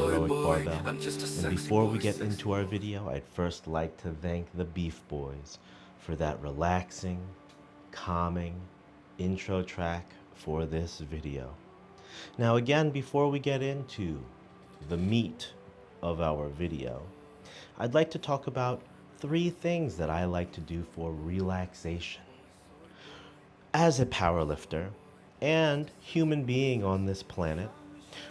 heroic barbell. And before we get into our video, I'd first like to thank the Beef Boys for that relaxing, calming intro track for this video. Now again, before we get into the meat of our video, I'd like to talk about 3 things that I like to do for relaxation. As a powerlifter and human being on this planet,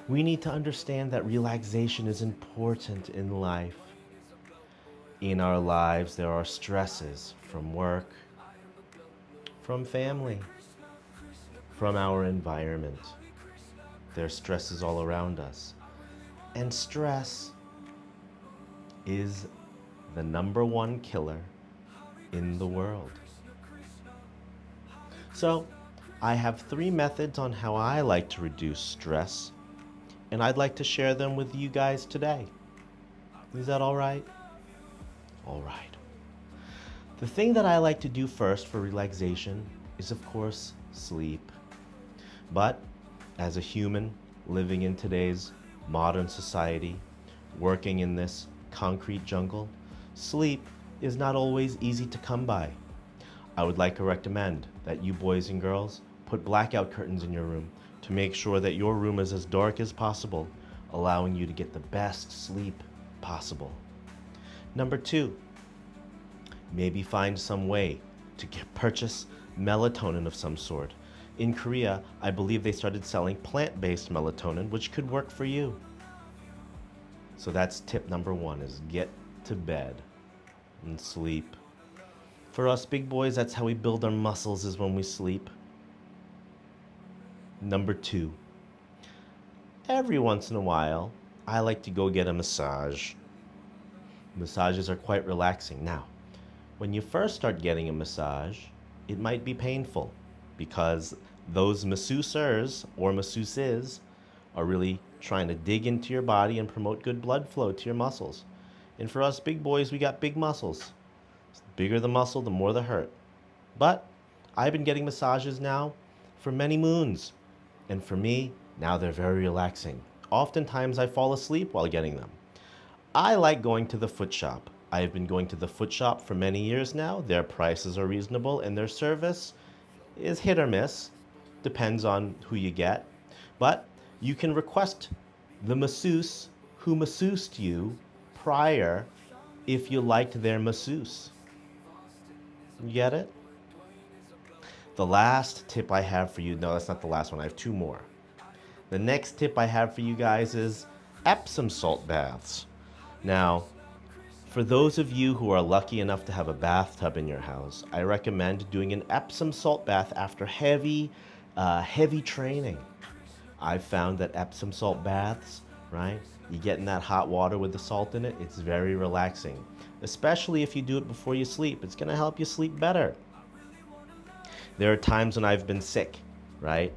we need to understand that relaxation is important in life. In our lives, there are stresses from work, from family, from our environment. There are stresses all around us. And stress is the #1 killer in the world. So, I have 3 methods on how I like to reduce stress, and I'd like to share them with you guys today. Is that all right? All right. The thing that I like to do first for relaxation is, of course, sleep. But as a human living in today's modern society, working in this concrete jungle, sleep is not always easy to come by. I would like to recommend that you boys and girls put blackout curtains in your room to make sure that your room is as dark as possible, allowing you to get the best sleep possible. Number 2, maybe find some way to purchase melatonin of some sort. In Korea, I believe they started selling plant-based melatonin, which could work for you. So that's tip number 1, is get to bed and sleep. For us big boys, that's how we build our muscles, is when we sleep. Number 2, every once in a while, I like to go get a massage. Massages are quite relaxing. Now, when you first start getting a massage, it might be painful because those masseuses or masseuses are really trying to dig into your body and promote good blood flow to your muscles. And for us big boys, we got big muscles. The bigger the muscle, the more the hurt. But I've been getting massages now for many moons. And for me, now they're very relaxing. Oftentimes I fall asleep while getting them. I like going to the foot shop. I've been going to the foot shop for many years now. Their prices are reasonable and their service is hit or miss. Depends on who you get. But you can request the masseuse who masseused you prior if you liked their masseuse. You get it? The last tip I have for you, no, that's not the last one, I have 2 more. The next tip I have for you guys is Epsom salt baths. Now, for those of you who are lucky enough to have a bathtub in your house, I recommend doing an Epsom salt bath after heavy training. I've found that Epsom salt baths, right? You get in that hot water with the salt in it, it's very relaxing. Especially if you do it before you sleep. It's gonna help you sleep better. There are times when I've been sick, right?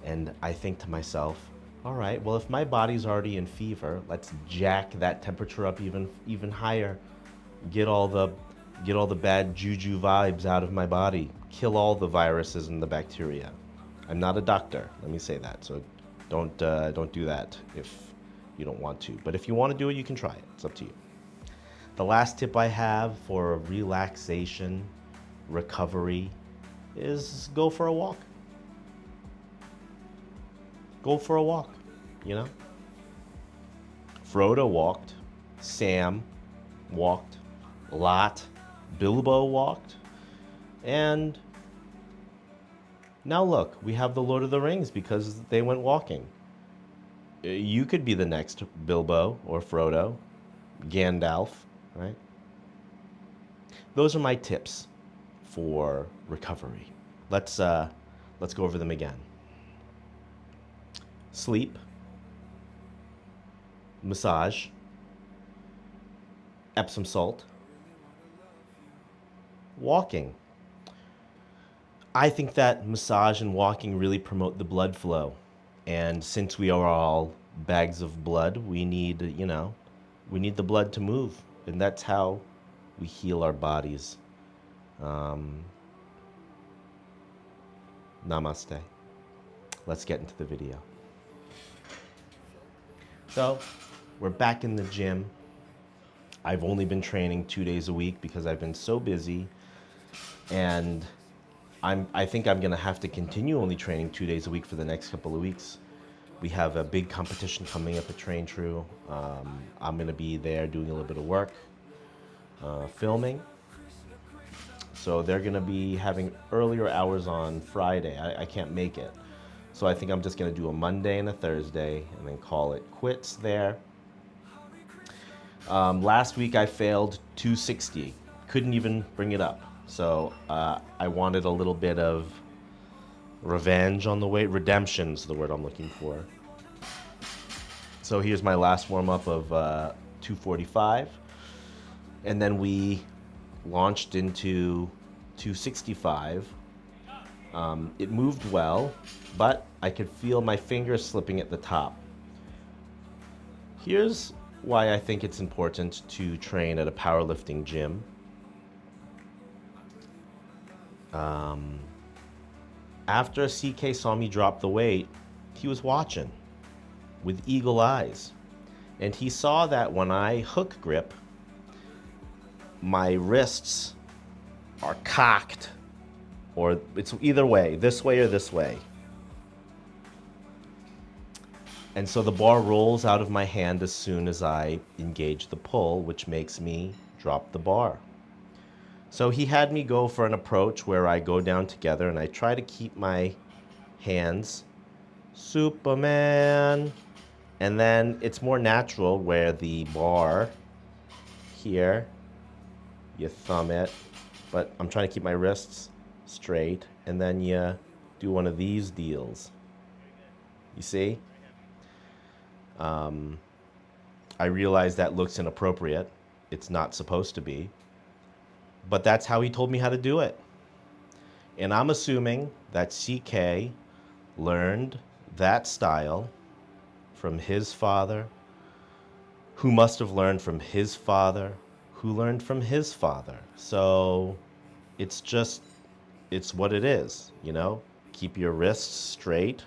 And I think to myself, all right, well, if my body's already in fever, let's jack that temperature up even higher. Get all the bad juju vibes out of my body. Kill all the viruses and the bacteria. I'm not a doctor, let me say that. So don't do that if you don't want to. But if you want to do it, you can try it. It's up to you. The last tip I have for relaxation, recovery, is go for a walk. Go for a walk, you know? Frodo walked, Sam walked, Lot, Bilbo walked, and now look, we have the Lord of the Rings because they went walking. You could be the next Bilbo or Frodo, Gandalf, right? Those are my tips for recovery. Let's go over them again. Sleep, massage, Epsom salt, walking. I think that massage and walking really promote the blood flow. And since we are all bags of blood, we need the blood to move. And that's how we heal our bodies. Namaste. Let's get into the video. So, We're back in the gym. I've only been training 2 days a week because I've been so busy, and I think I'm gonna have to continue only training 2 days a week for the next couple of weeks. We have a big competition coming up at Train True. I'm gonna be there doing a little bit of work, filming. So they're gonna be having earlier hours on Friday. I can't make it. So I think I'm just gonna do a Monday and a Thursday and then call it quits there. Last week I failed 260. Couldn't even bring it up. So I wanted a little bit of revenge on the weight. Redemption's the word I'm looking for. So here's my last warm up of 245. And then we launched into 265. It moved well, but I could feel my fingers slipping at the top. Here's why I think it's important to train at a powerlifting gym. After CK saw me drop the weight, he was watching with eagle eyes. And he saw that when I hook grip, my wrists are cocked, or it's either way, this way or this way. And so the bar rolls out of my hand as soon as I engage the pull, which makes me drop the bar. So he had me go for an approach where I go down together and I try to keep my hands Superman. And then it's more natural where the bar here, you thumb it, but I'm trying to keep my wrists straight, and then you do one of these deals. You see? I realize that looks inappropriate. It's not supposed to be. But that's how he told me how to do it. And I'm assuming that CK learned that style from his father, who must have learned from his father, who learned from his father. So it's what it is, you know? Keep your wrists straight,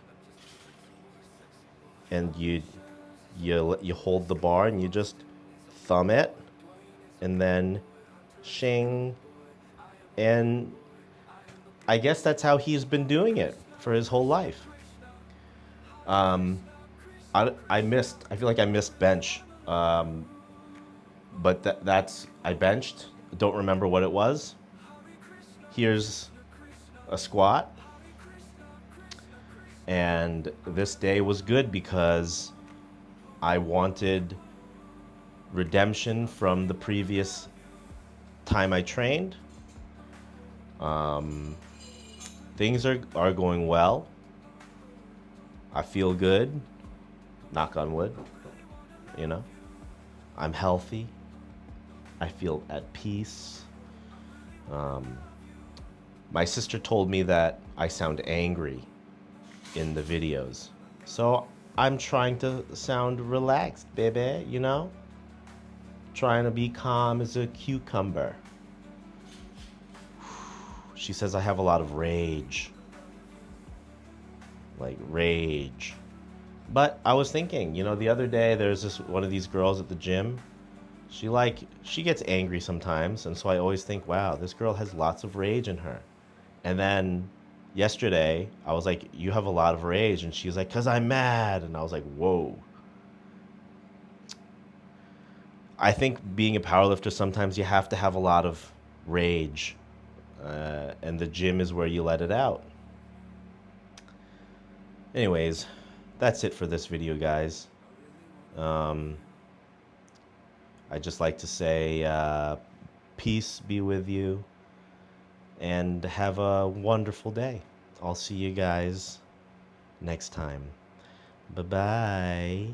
and you hold the bar and you just thumb it, and then shing. And I guess that's how he's been doing it for his whole life. I feel like I missed bench. But I benched. Don't remember what it was. Here's a squat. And this day was good because I wanted redemption from the previous time I trained. Things are going well. I feel good. Knock on wood. You know, I'm healthy. I feel at peace. My sister told me that I sound angry in the videos. So I'm trying to sound relaxed, baby, you know? Trying to be calm as a cucumber. She says I have a lot of rage. Like rage. But I was thinking, you know, the other day there's this one of these girls at the gym. She gets angry sometimes, and so I always think, wow, this girl has lots of rage in her. And then yesterday, I was like, you have a lot of rage, and she's like, 'cause I'm mad. And I was like, whoa. I think being a powerlifter, sometimes you have to have a lot of rage, and the gym is where you let it out. Anyways, that's it for this video, guys. I just like to say peace be with you, and have a wonderful day. I'll see you guys next time. Bye-bye.